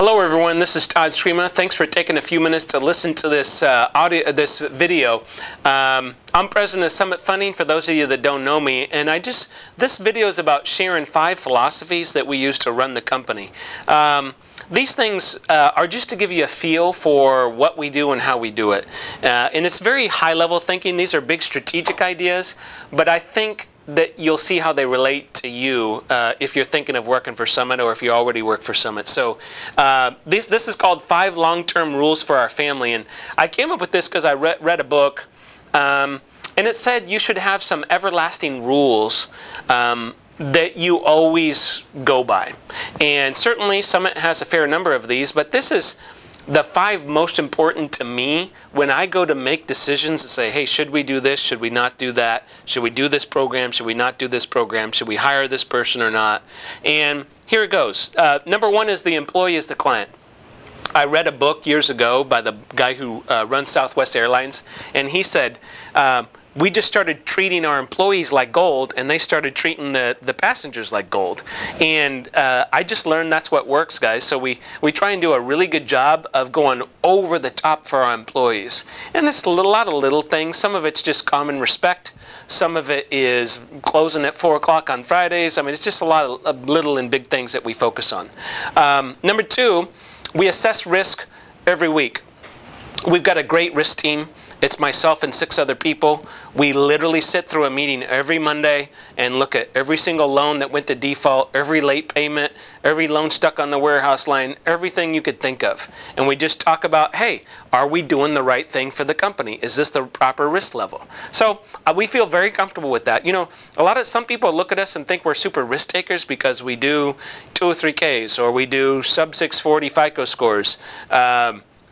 Hello everyone, this is Todd Scrima. Thanks for taking a few minutes to listen to this this video. I'm president of Summit Funding, for those of you that don't know me, and this video is about sharing 5 philosophies that we use to run the company. These things are just to give you a feel for what we do and how we do it. And it's very high-level thinking. These are big strategic ideas, but I think that you'll see how they relate to you if you're thinking of working for Summit or if you already work for Summit. So this is called 5 long-term rules for our family, and I came up with this because I read a book, and it said you should have some everlasting rules that you always go by. And certainly Summit has a fair number of these, but this is the 5 most important to me when I go to make decisions and say, hey, should we do this? Should we not do that? Should we do this program? Should we not do this program? Should we hire this person or not? And here it goes. Number 1 is the employee is the client. I read a book years ago by the guy who runs Southwest Airlines, and he said, we just started treating our employees like gold, and they started treating the passengers like gold. And I just learned that's what works, guys. So we try and do a really good job of going over the top for our employees. And it's a lot of little things. Some of it's just common respect. Some of it is closing at 4 o'clock on Fridays. I mean, it's just a lot of little and big things that we focus on. Number 2, we assess risk every week. We've got a great risk team. It's myself and 6 other people. We literally sit through a meeting every Monday and look at every single loan that went to default, every late payment, every loan stuck on the warehouse line, everything you could think of. And we just talk about, hey, are we doing the right thing for the company? Is this the proper risk level? So we feel very comfortable with that. You know, some people look at us and think we're super risk takers because we do 203Ks or we do sub 640 FICO scores.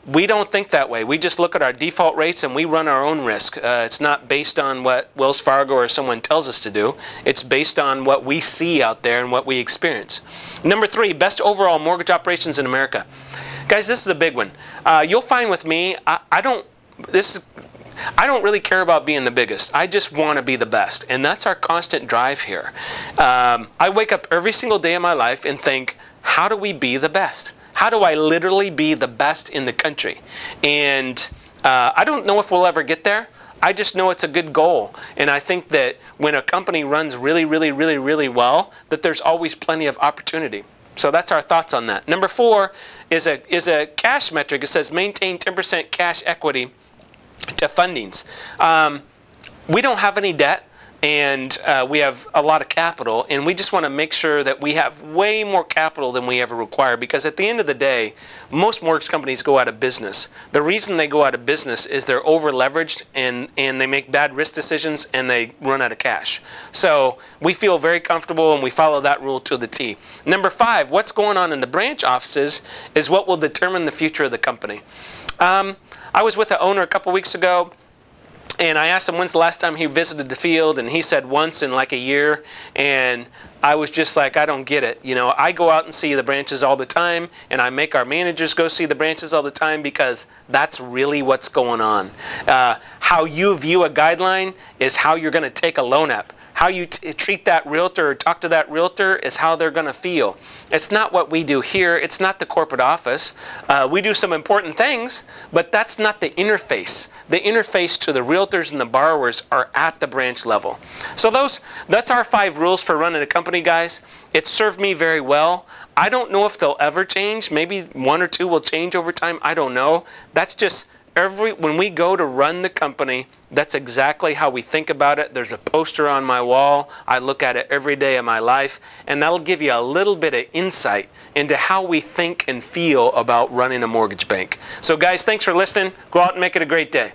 We don't think that way. We just look at our default rates and we run our own risk. It's not based on what Wells Fargo or someone tells us to do. It's based on what we see out there and what we experience. Number 3, best overall mortgage operations in America. Guys, this is a big one. You'll find with me, I don't really care about being the biggest. I just want to be the best. And that's our constant drive here. I wake up every single day of my life and think, how do we be the best? How do I literally be the best in the country? And I don't know if we'll ever get there. I just know it's a good goal. And I think that when a company runs really, really, really, really well, that there's always plenty of opportunity. So that's our thoughts on that. Number 4 is a cash metric. It says maintain 10% cash equity to fundings. We don't have any debt. And we have a lot of capital, and we just want to make sure that we have way more capital than we ever require, because at the end of the day, most mortgage companies go out of business. The reason they go out of business is they're over leveraged and they make bad risk decisions and they run out of cash. So we feel very comfortable and we follow that rule to the T. Number 5, what's going on in the branch offices is what will determine the future of the company. I was with the owner a couple weeks ago, and I asked him when's the last time he visited the field, and he said once in like a year. And I was just like, I don't get it. You know, I go out and see the branches all the time, and I make our managers go see the branches all the time because that's really what's going on. How you view a guideline is how you're going to take a loan app. How you treat that realtor or talk to that realtor is how they're going to feel. It's not what we do here. It's not the corporate office. We do some important things, but that's not the interface. The interface to the realtors and the borrowers are at the branch level. So that's our 5 rules for running a company, guys. It's served me very well. I don't know if they'll ever change. Maybe 1 or 2 will change over time. I don't know. That's just when we go to run the company, that's exactly how we think about it. There's a poster on my wall. I look at it every day of my life, and that'll give you a little bit of insight into how we think and feel about running a mortgage bank. So guys, thanks for listening. Go out and make it a great day.